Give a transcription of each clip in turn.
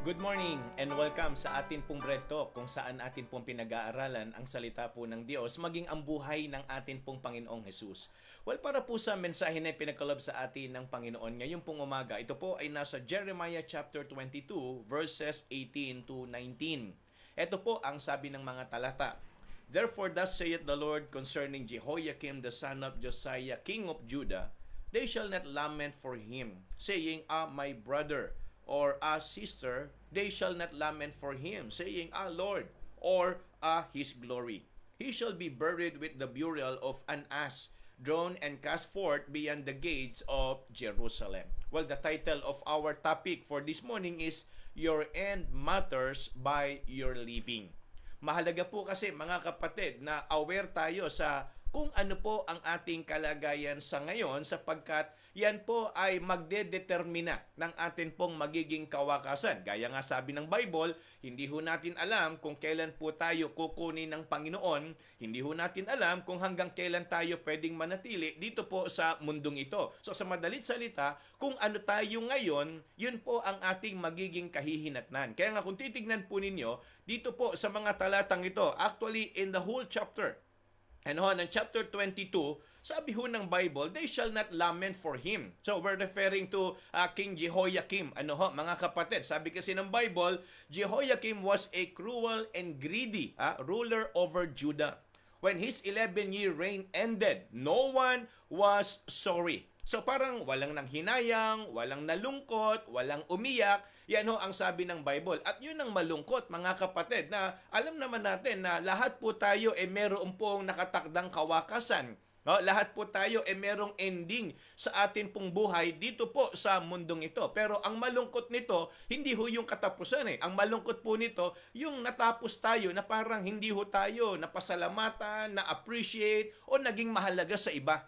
Good morning and welcome sa atin pong Bread Talk kung saan atin pong pinag-aaralan ang salita po ng Diyos maging ang buhay ng atin pong Panginoong Jesus. Well, para po sa mensahe na pinagkalob sa atin ng Panginoon ngayong pong umaga, ito po ay nasa Jeremiah chapter 22 verses 18 to 19. Ito po ang sabi ng mga talata. Therefore thus saith the Lord concerning Jehoiakim the son of Josiah, king of Judah, they shall not lament for him, saying, my brother, or sister, they shall not lament for him, saying, Lord, or his glory. He shall be buried with the burial of an ass, drawn and cast forth beyond the gates of Jerusalem. Well, the title of our topic for this morning is, Your End Matters by Your Living. Mahalaga po kasi mga kapatid na aware tayo sa kung ano po ang ating kalagayan sa ngayon sapagkat yan po ay magdedetermina ng atin pong magiging kawakasan. Gaya nga sabi ng Bible, hindi ho natin alam kung kailan po tayo kukunin ng Panginoon. Hindi ho natin alam kung hanggang kailan tayo pwedeng manatili dito po sa mundong ito. So sa madalit salita, kung ano tayo ngayon, yun po ang ating magiging kahihinatnan. Kaya nga kung titignan po ninyo, dito po sa mga talatang ito, actually in the whole chapter, ng chapter 22, sabi ho ng Bible, they shall not lament for him. So we're referring to King Jehoiakim. Mga kapatid, sabi kasi ng Bible, Jehoiakim was a cruel and greedy ruler over Judah. When his 11-year reign ended, no one was sorry. So parang walang nanghinayang, walang nalungkot, walang umiyak. Yan ho ang sabi ng Bible. At yun ang malungkot mga kapatid na alam naman natin na lahat po tayo meron pong nakatakdang kawakasan. No, lahat po tayo merong ending sa atin pong buhay dito po sa mundong ito. Pero ang malungkot nito, hindi ho yung katapusan Ang malungkot po nito, yung natapos tayo na parang hindi ho tayo napasalamatan, na-appreciate o naging mahalaga sa iba.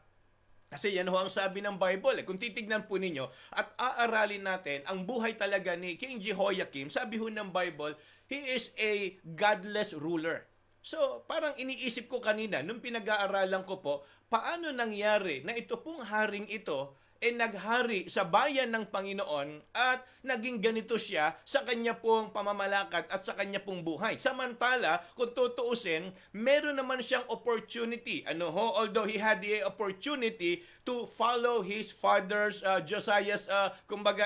Kasi yan ho ang sabi ng Bible. Kung titignan po ninyo at aaralin natin ang buhay talaga ni King Jehoiakim, sabi ho ng Bible, he is a godless ruler. So, parang iniisip ko kanina, nung pinag-aaralan ko po, paano nangyari na ito pong haring ito naghari sa bayan ng Panginoon at naging ganito siya sa kanya pong pamamalakad at sa kanya pong buhay. Samantala, kung tutuusin, meron naman siyang opportunity. Although he had the opportunity to follow his father's Josiah's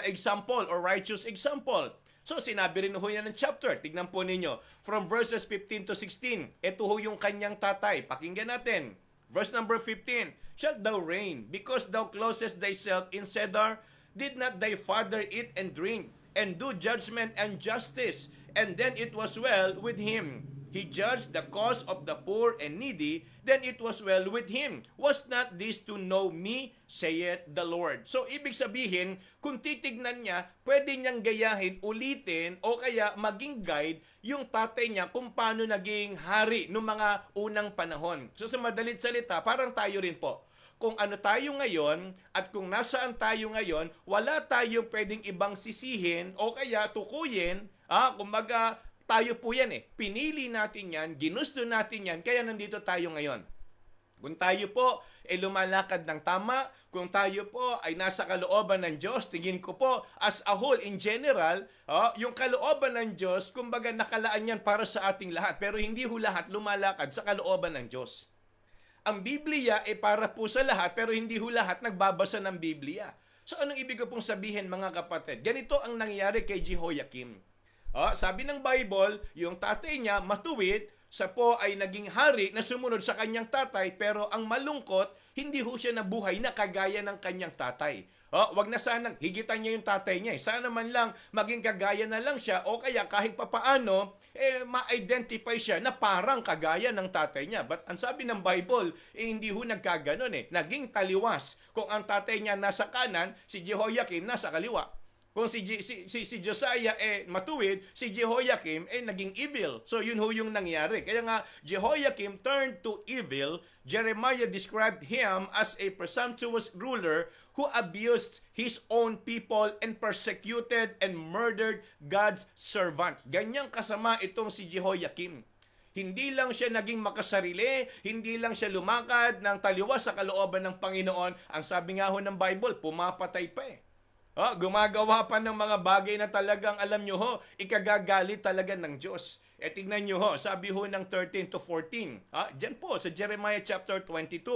example or righteous example. So, sinabi rin ho yan ng chapter. Tignan po ninyo. From verses 15 to 16. Ito ho yung kanyang tatay. Pakinggan natin. Verse number 15. Shalt thou reign, because thou closest thyself in cedar? Did not thy father eat and drink, and do judgment and justice? And then it was well with him. He judged the cause of the poor and needy, then it was well with him. Was not this to know me, saith the Lord? So, ibig sabihin, kung titignan niya, pwede niyang gayahin, ulitin, o kaya maging guide yung tatay niya kung paano naging hari noong mga unang panahon. So, sa madalit salita, parang tayo rin po. Kung ano tayo ngayon at kung nasaan tayo ngayon, wala tayong pwedeng ibang sisihin o kaya tukuyin, kumbaga, tayo po yan Pinili natin yan, ginusto natin yan, kaya nandito tayo ngayon. Kung tayo po lumalakad ng tama, kung tayo po ay nasa kalooban ng Diyos, tingin ko po, as a whole, in general, yung kalooban ng Diyos, kumbaga nakalaan yan para sa ating lahat. Pero hindi ho lahat lumalakad sa kalooban ng Diyos. Ang Biblia para po sa lahat, pero hindi ho lahat nagbabasa ng Biblia. So anong ibig ko pong sabihin mga kapatid? Ganito ang nangyari kay Jehoiakim. Sabi ng Bible, yung tatay niya matuwid, sa po ay naging hari na sumunod sa kanyang tatay, pero ang malungkot, hindi ho siya nabuhay na kagaya ng kanyang tatay. Wag na sanang higitan niya yung tatay niya. Sana man lang maging kagaya na lang siya o kaya kahit papaano, ma-identify siya na parang kagaya ng tatay niya. But ang sabi ng Bible, hindi ho nagkaganon Naging taliwas. Kung ang tatay niya nasa kanan, si Jehoiakim nasa kaliwa. Kung si Josiah matuwid, si Jehoiakim naging evil. So yun ho yung nangyari. Kaya nga, Jehoiakim turned to evil. Jeremiah described him as a presumptuous ruler who abused his own people and persecuted and murdered God's servant. Ganyang kasama itong si Jehoiakim. Hindi lang siya naging makasarili, hindi lang siya lumakad ng taliwas sa kalooban ng Panginoon. Ang sabi nga ho ng Bible, pumapatay pa Gumagawa pa ng mga bagay na talagang alam nyo ho, ikagagalit talaga ng Diyos. Tignan nyo ho, sabi ho ng 13 to 14. Diyan po sa Jeremiah chapter 22.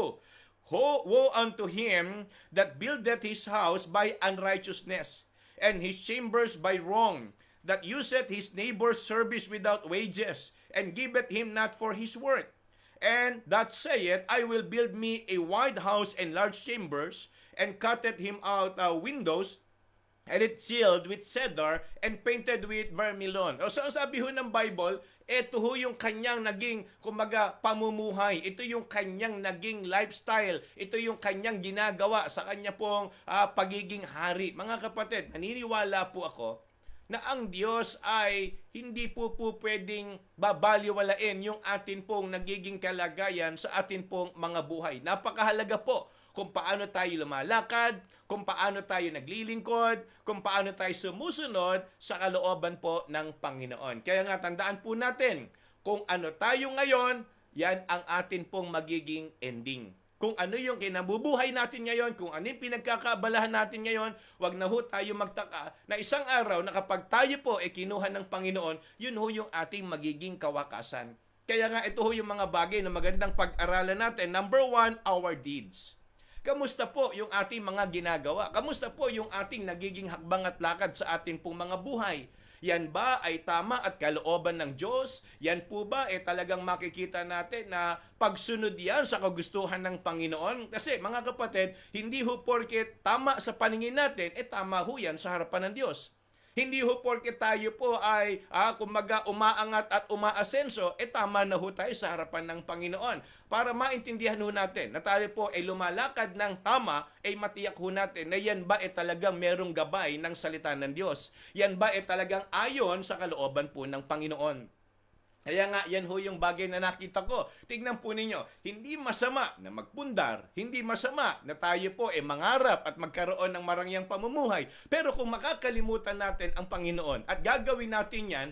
Woe unto him that buildeth his house by unrighteousness, and his chambers by wrong, that useth his neighbor's service without wages, and giveth him not for his work. And that saith, I will build me a wide house and large chambers, and cutteth him out windows, and it sealed with cedar and painted with vermilion. So ang sabi ho ng Bible, ito ho yung kanyang naging, kumbaga, pamumuhay. Ito yung kanyang naging lifestyle. Ito yung kanyang ginagawa sa kanya pong pagiging hari. Mga kapatid, naniniwala po ako na ang Diyos ay hindi po pwedeng babaliwalain yung atin pong nagiging kalagayan sa atin pong mga buhay. Napakahalaga po kung paano tayo lumalakad, kung paano tayo naglilingkod, kung paano tayo sumusunod sa kalooban po ng Panginoon. Kaya nga tandaan po natin, kung ano tayo ngayon, yan ang atin pong magiging ending. Kung ano yung kinabubuhay natin ngayon, kung ano yung pinagkakaabalahan natin ngayon, wag na ho tayo magtaka na isang araw na kapag tayo po kinuha ng Panginoon, yun ho yung ating magiging kawakasan. Kaya nga ito ho yung mga bagay na magandang pag-aralan natin. Number 1, our deeds. Kamusta po yung ating mga ginagawa? Kamusta po yung ating nagiging hakbang at lakad sa ating pong mga buhay? Yan ba ay tama at kalooban ng Diyos? Yan po ba talagang makikita natin na pagsunod yan sa kagustuhan ng Panginoon? Kasi mga kapatid, hindi ho porket tama sa paningin natin, tama ho yan sa harapan ng Diyos. Hindi ho porket tayo po ay kumbaga umaangat at umaasenso, tama na ho tayo sa harapan ng Panginoon. Para maintindihan ho natin na tayo po ay lumalakad ng tama, matiyak ho natin na yan ba talagang merong gabay ng salita ng Diyos? Yan ba talagang ayon sa kalooban po ng Panginoon? Kaya nga, yan ho yung bagay na nakita ko. Tignan po ninyo, hindi masama na magpundar, hindi masama na tayo po mangarap at magkaroon ng marangyang pamumuhay. Pero kung makakalimutan natin ang Panginoon at gagawin natin yan,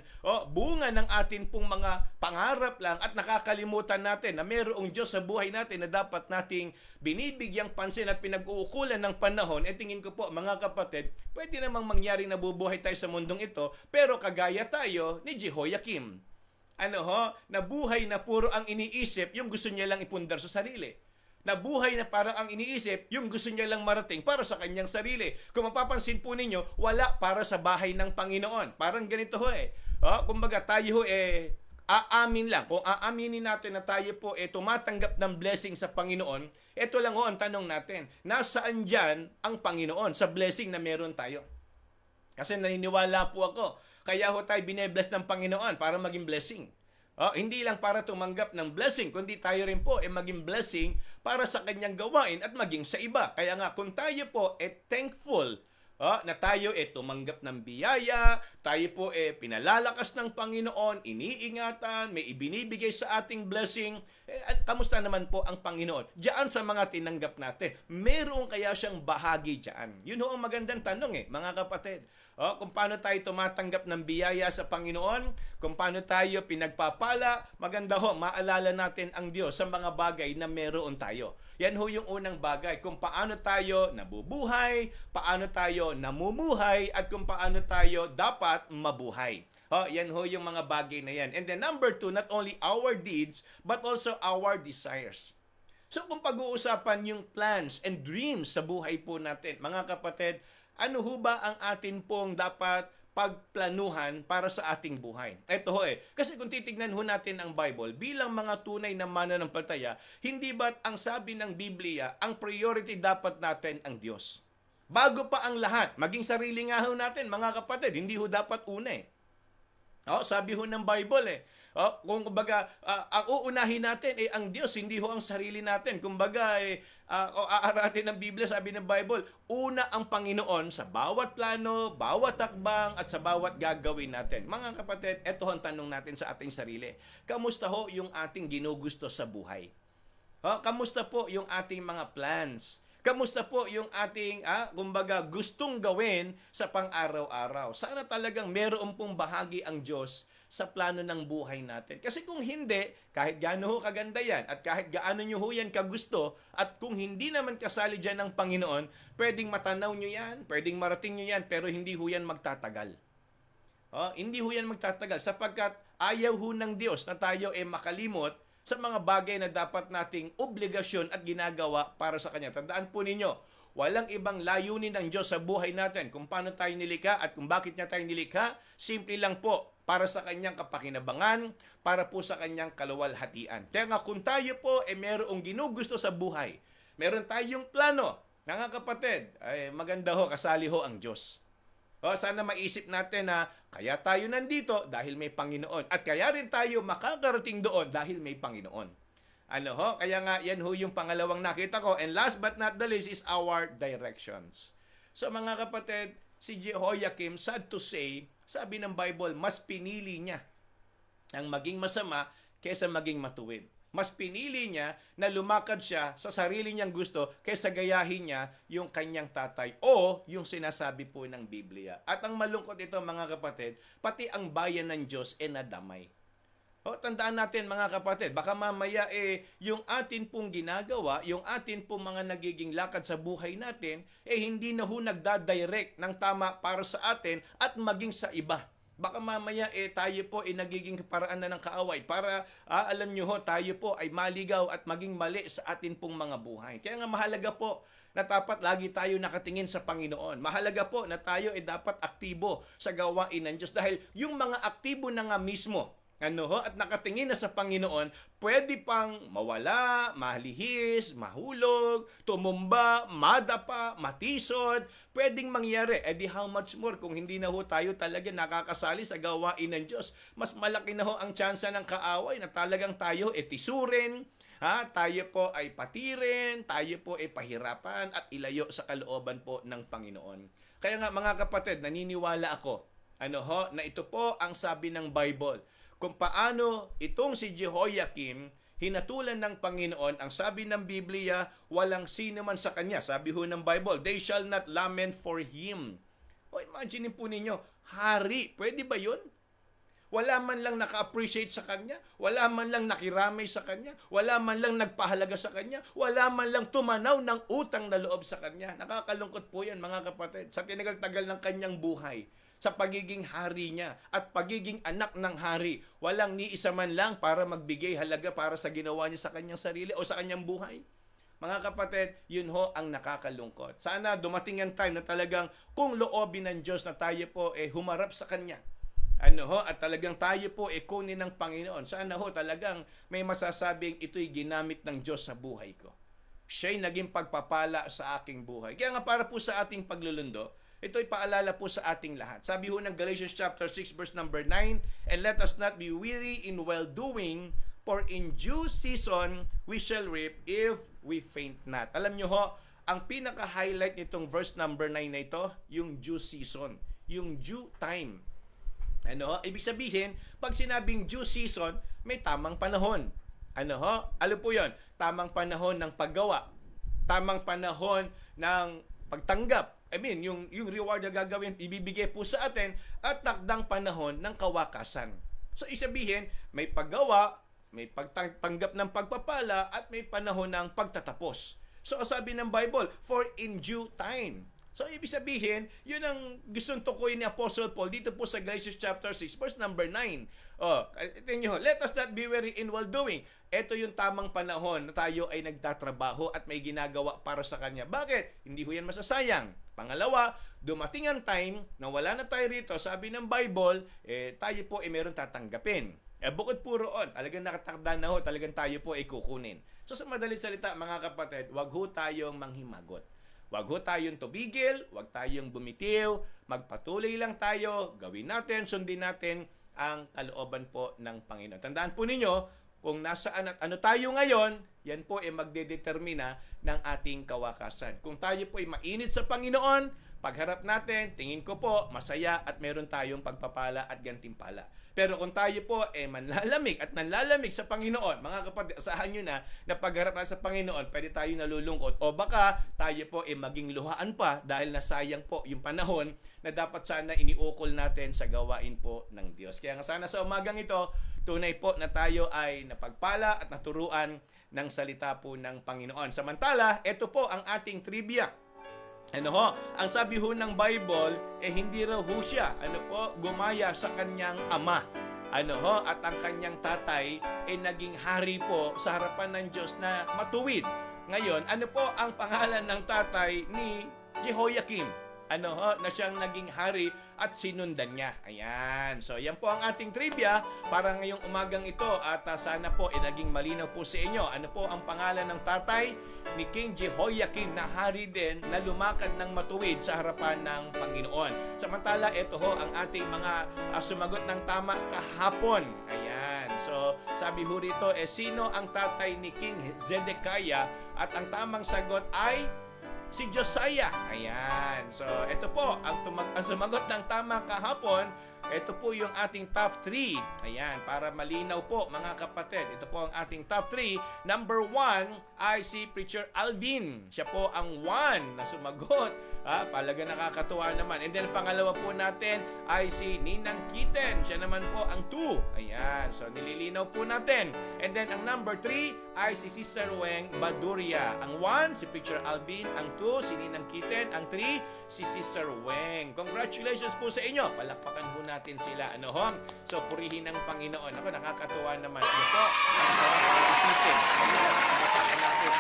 bunga ng atin pong mga pangarap lang at nakakalimutan natin na mayroong Diyos sa buhay natin na dapat nating binibigyang pansin at pinag-uukulan ng panahon, tingin ko po mga kapatid, pwede namang mangyari na bubuhay tayo sa mundong ito, pero kagaya tayo ni Jehoiakim. Nabuhay na puro ang iniisip, yung gusto niya lang ipundar sa sarili. Nabuhay na para ang iniisip, yung gusto niya lang marating para sa kanyang sarili. Kung mapapansin po ninyo, wala para sa bahay ng Panginoon. Parang ganito ho kumbaga tayo ho aamin lang. Kung aaminin natin na tayo po tumatanggap ng blessing sa Panginoon, ito lang ho ang tanong natin. Nasaan dyan ang Panginoon sa blessing na meron tayo? Kasi naniniwala po ako, kaya ho tayo binebless ng Panginoon para maging blessing. Hindi lang para tumanggap ng blessing, kundi tayo rin po maging blessing para sa kanyang gawain at maging sa iba. Kaya nga, kung tayo po thankful na tayo tumanggap ng biyaya, tayo po pinalalakas ng Panginoon, iniingatan, may ibinibigay sa ating blessing, at kamusta naman po ang Panginoon? Diyan sa mga tinanggap natin, meron kaya siyang bahagi diyan? Yun ho ang magandang tanong mga kapatid. Kung paano tayo tumatanggap ng biyaya sa Panginoon, kung paano tayo pinagpapala, maganda ho, maalala natin ang Diyos sa mga bagay na meron tayo. Yan ho yung unang bagay, kung paano tayo nabubuhay, paano tayo namumuhay, at kung paano tayo dapat mabuhay. Yan ho yung mga bagay na yan. And then number 2, not only our deeds, but also our desires. So kung pag-uusapan yung plans and dreams sa buhay po natin, mga kapatid, ano ho ba ang atin pong dapat pagplanuhan para sa ating buhay? Ito ho kasi kung titignan ho natin ang Bible, bilang mga tunay na mananampalataya, hindi ba't ang sabi ng Biblia, ang priority dapat natin ang Diyos? Bago pa ang lahat, maging sarili nga ho natin, mga kapatid, hindi ho dapat una sabi ho ng Bible kung kumbaga, ang uunahin natin ang Diyos, hindi ho ang sarili natin. Kumbaga, aaratin ng Biblia, sabi ng Bible, una ang Panginoon sa bawat plano, bawat takbang, at sa bawat gagawin natin. Mga kapatid, eto ang tanong natin sa ating sarili. Kamusta ho yung ating ginugusto sa buhay? Kamusta po yung ating mga plans? Kamusta po yung ating, kumbaga, gustong gawin sa pang-araw-araw? Sana talagang meron pong bahagi ang Diyos sa plano ng buhay natin. Kasi kung hindi, kahit gaano ho kaganda yan, at kahit gaano nyo ho yan kagusto, at kung hindi naman kasali dyan ng Panginoon, pwedeng matanaw nyo yan, pwedeng marating nyo yan, pero hindi ho yan magtatagal. Hindi ho yan magtatagal sapagkat ayaw ho ng Diyos na tayo makalimot sa mga bagay na dapat nating obligasyon at ginagawa para sa Kanya. Tandaan po ninyo, walang ibang layunin ng Diyos sa buhay natin kung paano tayo nilikha at kung bakit niya tayo nilikha. Simple lang po, para sa Kanyang kapakinabangan, para po sa Kanyang kaluwalhatian. Kaya nga kung tayo po mayroong ginugusto sa buhay, meron tayong plano, mga kapatid, ay maganda ho, kasali ho ang Diyos. Sana maisip natin na kaya tayo nandito dahil may Panginoon. At kaya rin tayo makakarating doon dahil may Panginoon. Kaya nga yan ho yung pangalawang nakita ko. And last but not the least is our directions. So mga kapatid, si Jehoiakim, sad to say, sabi ng Bible, mas pinili niya ang maging masama kaysa maging matuwid. Mas pinili niya na lumakad siya sa sarili niyang gusto kaysa gayahin niya yung kanyang tatay o yung sinasabi po ng Biblia. At ang malungkot ito mga kapatid, pati ang bayan ng Diyos nadamay. Tandaan natin mga kapatid, baka mamaya yung atin pong ginagawa, yung atin pong mga nagiging lakad sa buhay natin, hindi na ho nagdadirect ng tama para sa atin at maging sa iba. Baka mamaya tayo po nagiging paraan na ng kaaway para alam nyo ho, tayo po ay maligaw at maging mali sa atin pong mga buhay. Kaya nga mahalaga po na dapat lagi tayo nakatingin sa Panginoon. Mahalaga po na tayo dapat aktibo sa gawain ng Diyos dahil yung mga aktibo na nga mismo at nakatingin na sa Panginoon, pwede pang mawala, malihis, mahulog, tumumba, madapa, matisod, pwedeng mangyari. Di how much more kung hindi na ho tayo talaga nakakasali sa gawain ng Diyos. Mas malaki na ho ang tsansa ng kaaway na talagang tayo tisurin, tayo po ay patirin, tayo po ay pahirapan at ilayo sa kalooban po ng Panginoon. Kaya nga mga kapatid, naniniwala ako na ito po ang sabi ng Bible. Kung paano itong si Jehoiakim hinatulan ng Panginoon, ang sabi ng Biblia, walang sino man sa kanya. Sabi ho ng Bible, they shall not lament for him. Imagine po ninyo, hari, pwede ba yun? Wala man lang naka-appreciate sa kanya, wala man lang nakiramay sa kanya, wala man lang nagpahalaga sa kanya, wala man lang tumanaw ng utang na loob sa kanya. Nakakalungkot po yan mga kapatid, sa tinagal-tagal ng kanyang buhay, sa pagiging hari niya at pagiging anak ng hari. Walang ni isa man lang para magbigay halaga para sa ginawa niya sa kanyang sarili o sa kanyang buhay. Mga kapatid, yun ho ang nakakalungkot. Sana dumating ang time na talagang kung loobin ng Diyos na tayo po humarap sa Kanya. At talagang tayo po kunin ng Panginoon. Sana ho talagang may masasabing ito'y ginamit ng Diyos sa buhay ko. Siya'y naging pagpapala sa aking buhay. Kaya nga para po sa ating paglulundo, ito'y paalala po sa ating lahat. Sabi ho ng Galatians chapter 6 verse number 9, and let us not be weary in well-doing, for in due season we shall reap if we faint not. Alam nyo ho, ang pinaka-highlight nitong verse number 9 na ito, yung due season, yung due time. Ibig sabihin, pag sinabing due season, may tamang panahon. Ano po yun? Tamang panahon ng paggawa. Tamang panahon ng pagtanggap. Yung reward na gagawin, ibibigay po sa atin at takdang panahon ng kawakasan. So, isabihin, may paggawa, may pagtanggap ng pagpapala, at may panahon ng pagtatapos. So, sabi ng Bible, for in due time. So, ibig sabihin, yun ang gustong tukoy ni Apostle Paul dito po sa Galatians chapter 6, verse number 9. Let us not be weary in well-doing. Ito yung tamang panahon na tayo ay nagtatrabaho at may ginagawa para sa Kanya. Bakit? Hindi ho yan masasayang. Pangalawa, dumating ang time na wala na tayo rito. Sabi ng Bible, tayo po ay meron tatanggapin. Bukod po roon, talagang nakatakda na ho, talagang tayo po ay kukunin. So sa madaling salita, mga kapatid, wag ho tayong manghimagot. Wag ho tayong tumigil, wag tayong bumitiw, magpatuloy lang tayo, gawin natin, sundin natin ang kalooban po ng Panginoon. Tandaan po ninyo, kung nasaan at ano tayo ngayon, yan po ay magdedetermina ng ating kawakasan. Kung tayo po ay mainit sa Panginoon, Pagharap natin, tingin ko po, masaya at meron tayong pagpapala at gantimpala. Pero kung tayo po manlalamig at nanlalamig sa Panginoon, mga kapatid, asahan nyo na pagharap natin sa Panginoon, pwede tayo nalulungkot. O baka tayo po maging luhaan pa dahil nasayang po yung panahon na dapat sana iniukol natin sa gawain po ng Diyos. Kaya nga sana sa umagang ito, tunay po na tayo ay napagpala at naturuan ng salita po ng Panginoon. Samantala, ito po ang ating trivia. Ang sabi ho ng Bible, hindi raw ho siya, gumaya sa kanyang ama. At ang kanyang tatay naging hari po sa harapan ng Diyos na matuwid. Ngayon, ano po ang pangalan ng tatay ni Jehoiakim? Na siyang naging hari at sinundan niya. Ayan. So, yan po ang ating trivia para ngayong umagang ito at sana po naging malinaw po sa inyo. Ano po ang pangalan ng tatay ni King Jehoiakim na hari din na lumakad ng matuwid sa harapan ng Panginoon. Samantala, ito ho ang ating mga sumagot ng tama kahapon. Ayan. So, sabi ho rito, sino ang tatay ni King Zedekiah? At ang tamang sagot ay si Josiah. Ayan. So, ito po, ang sumagot ng tama kahapon, ito po yung ating top 3. Ayan, para malinaw po mga kapatid. Ito po ang ating top 3. Number 1 ay si Preacher Alvin. Siya po ang 1 na sumagot. Palaga nakakatuwa naman. And then pangalawa po natin ay si Ninang Kiten. Siya naman po ang 2. Ayan, so nililinaw po natin. And then ang number 3 ay si Sister Weng Baduria. Ang 1, si Preacher Alvin. Ang 2, si Ninang Kiten. Ang 3, si Sister Weng. Congratulations po sa inyo. Palakpakan po natin sila. So, purihin ng Panginoon. Ako, nakakatuwa naman. Ang sarap isipin. Kabataan natin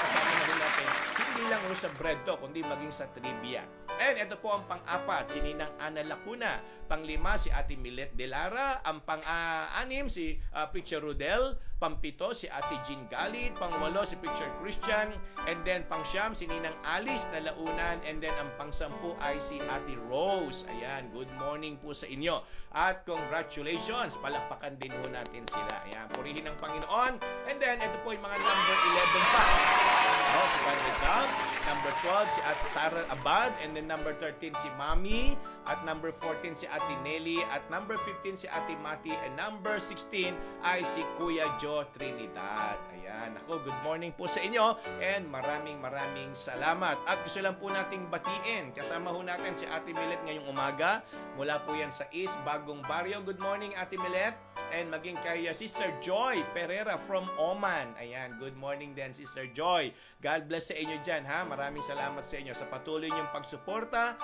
kasama na rin natin. Hindi lang sa bread to, kundi maging sa trivia. And ito po ang pang-4, si Ninang Ana Lacuna. Pang-5, si Ate Milet De Lara. Ang pang-6, si Preacher Rodel. Pang-7, si Ate Jean Galit. Pang-8, si Preacher Christian. And then pang-9, si Ninang Alice na Launan. And then ang pang-10 ay si Ate Rose. Ayan, good morning po sa inyo. At congratulations, palakpakan din po natin sila. Ayan, purihin ng Panginoon. And then ito po yung mga number 11 pa. Si Padre Doug. Number 12, si Ate Sarah Abad. And then number 13, si Mami. At number 14, si Ate Nelly. At number 15, si Ate Mati. And number 16 ay si Kuya Joe Trinidad. Ayan. Ako, good morning po sa inyo. And maraming salamat. At gusto lang po nating batiin. Kasama ho natin si Ate Milet ngayong umaga. Mula po yan sa East Bagong Barrio. Good morning, Ate Milet. And maging kay Sister Joy Pereira from Oman. Ayan. Good morning din, Sister Joy. God bless sa inyo dyan, ha? Maraming salamat sa inyo sa patuloy niyong pagsuporta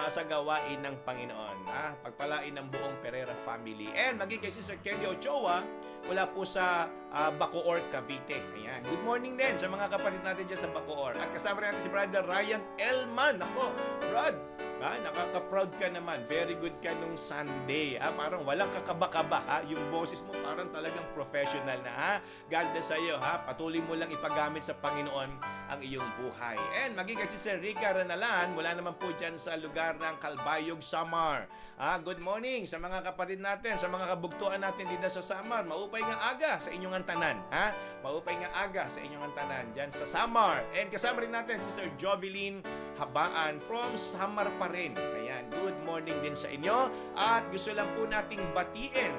sa gawain ng Panginoon. Pagpalain ng buong Pereira family. And maging kay Sister Kelly Ochoa, mula po sa Bacoor, Cavite. Ayan. Good morning din sa mga kapatid natin dyan sa Bacoor. At kasama natin si Brother Ryan Elman. Ako, Brad, nakaka-proud ka naman. Very good ka nung Sunday. Parang walang kakaba-kaba. Yung boses mo parang talagang professional na. God bless sa iyo. Patuloy mo lang ipagamit sa Panginoon ang iyong buhay. And maging kasi si Rica Renalan, mula naman po dyan sa lugar ng Calbayog, Samar. Good morning sa mga kapatid natin, sa mga kabugtuan natin dito sa Samar. Maupay nga aga sa inyong antanan. Maupay nga aga sa inyong antanan dyan sa Samar. And kasama rin natin si Sir Jovelyn Habaan from Samar pa rin. Ayan, good morning din sa inyo. At gusto lang po nating batiin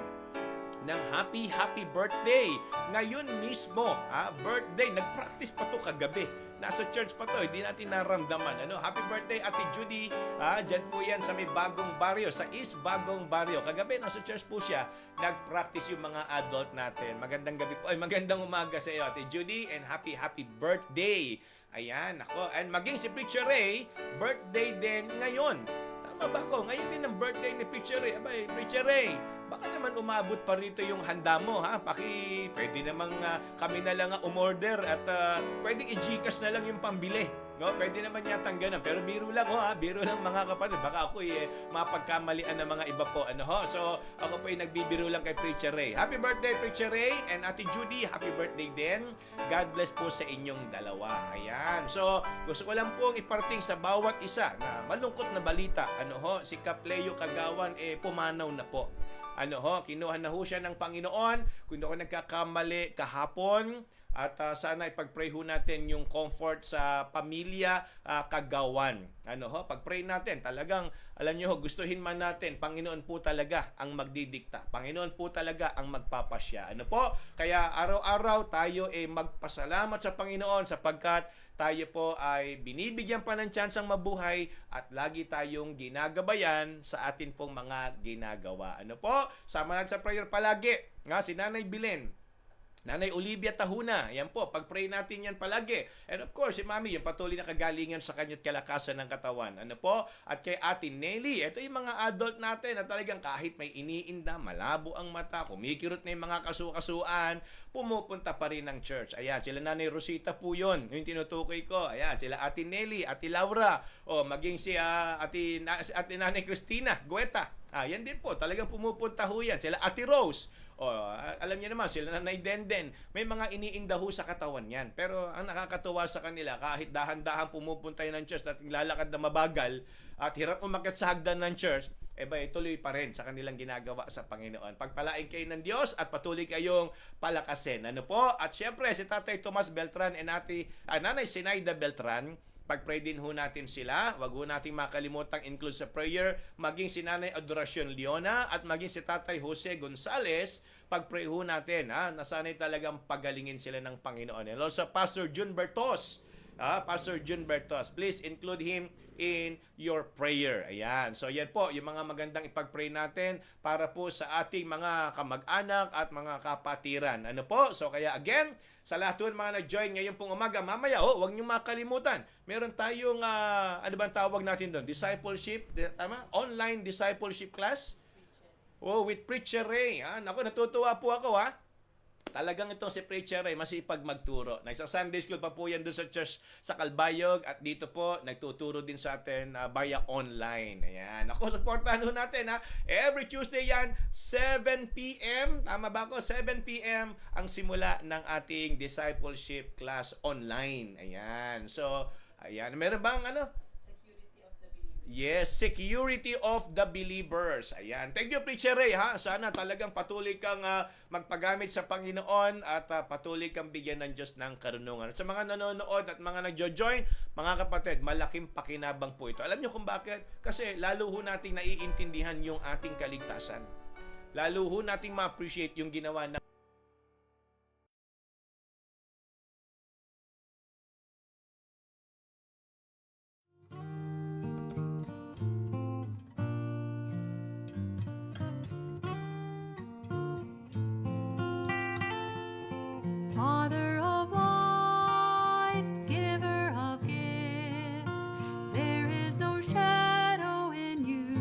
ng happy birthday. Ngayon mismo, birthday. Nag-practice pa to kagabi. Nasa church pa to, hindi natin naramdaman. Happy birthday, Ate Judy. Dyan po yan sa may Bagong Barrio, sa East Bagong Barrio. Kagabi, nasa church po siya. Nag-practice yung mga adult natin. Magandang gabi po. Magandang umaga sa iyo, Ate Judy. And happy birthday. Ayan, ako. And maging si Preacher Ray, birthday din ngayon. Tama ba ko? Ngayon din ang birthday ni Preacher Ray. Abay, Preacher Ray, baka naman umabot pa rito yung handa mo, ha? Pwede namang kami na lang umorder at pwedeng i-Gcash na lang yung pambili. No? Pwede naman yatang ganun. Pero biro lang, biro lang mga kapatid. Baka ako mapagkamalian ng mga iba po. So, ako po nagbibiro lang kay Preacher Ray. Happy birthday, Preacher Ray. And Ate Judy, happy birthday din. God bless po sa inyong dalawa. Ayan. So, gusto ko lang pong iparting sa bawat isa na malungkot na balita. Si Kapleo Kagawan, pumanaw na po. Kinuha na ho siya ng Panginoon. Kung ako nagkakamali kahapon, At sana ipag-pray ho natin yung comfort sa pamilya Kagawan. Ano ho, pag-pray natin, talagang alam niyo ho, gustuhin man natin, Panginoon po talaga ang magdidikta. Panginoon po talaga ang magpapasya. Ano po? Kaya araw-araw tayo magpasalamat sa Panginoon sapagkat tayo po ay binibigyan pa ng tsansang mabuhay at lagi tayong ginagabayan sa atin pong mga ginagawa. Ano po? Sama natin sa prayer palagi. Nga, si Nanay Bilen, Nanay Olivia Tahuna, yan po, pag-pray natin yan palagi. And of course, si Mami, yung patuloy na kagalingan sa kanya't kalakasan ng katawan. Ano po? At kay Ate Nelly, ito yung mga adult natin na talagang kahit may iniinda, malabo ang mata, kumikirot na yung mga kasukasuan, pumupunta pa rin ng church. Ayan, sila Nanay Rosita po yun, yung tinutukoy ko. Ayan, sila Ate Nelly, Ate Laura, o maging si Ate Nanay Cristina Gueta. Yan din po, talagang pumupunta ho yan. Sila Ate Rose. Alam niyo naman, sila Nanay Denden. May mga iniinda ho sa katawan yan. Pero ang nakakatuwa sa kanila, kahit dahan-dahan pumupunta yun ng church at lalakad na mabagal at hirap umakyat sa hagdan ng church, tuloy pa rin sa kanilang ginagawa sa Panginoon. Pagpalain kayo ng Diyos at patuloy kayong palakasin. Ano po? At syempre, si Tatay Tomas Beltran and Nanay Sinaida Beltran, pag-pray din ho natin sila. Wag ho nating makalimutang include sa prayer maging si Nanay Adoracion Leona at maging si Tatay Jose Gonzales. Pag-pray ho natin na sana'y talagang pagalingin sila ng Panginoon. And also Pastor Jun Bertos. Pastor Jun Bertos, please include him in your prayer. Ayan. So yan po, yung mga magandang ipag-pray natin para po sa ating mga kamag-anak at mga kapatiran. Ano po? So kaya again, sa lahat po mga nag-join ngayon pong umaga, mamaya, huwag niyo makalimutan. Meron tayong, ano ba tawag natin doon? Discipleship, tama? Online discipleship class? With Preacher Ray. Naku, natutuwa po ako, Talagang itong si Preacher Ray, masipag magturo. Nasa Sunday School pa po yan doon sa church sa Calbayog at dito po, nagtuturo din sa atin via online. Ayan. Ako, supportahan ho natin Every Tuesday yan, 7 p.m. Tama ba ako? 7 p.m. ang simula ng ating discipleship class online. Ayan. So, ayan. Meron bang Yes, security of the believers. Ayan. Thank you, Preacher Ray, Sana talagang patuloy kang magpagamit sa Panginoon at patuloy kang bigyan ng Diyos ng karunungan. Sa mga nanonood at mga nagjo-join, mga kapatid, malaking pakinabang po ito. Alam niyo kung bakit? Kasi lalo ho nating naiintindihan yung ating kaligtasan. Lalo ho nating ma-appreciate yung ginawa ng Father of lights, giver of gifts, there is no shadow in you.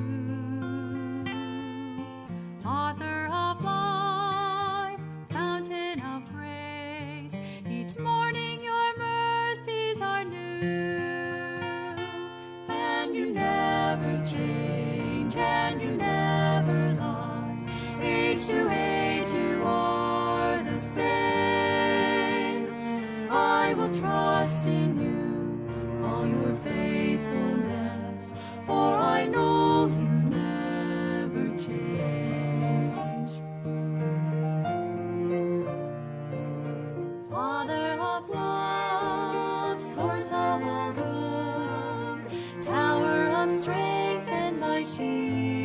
Author of life, fountain of grace, each morning your mercies are new. And you never change, and you never lie. Age to age you are the same. I will trust in you, all your faithfulness, for I know you never change. Father of love, source of all good, tower of strength and my shield.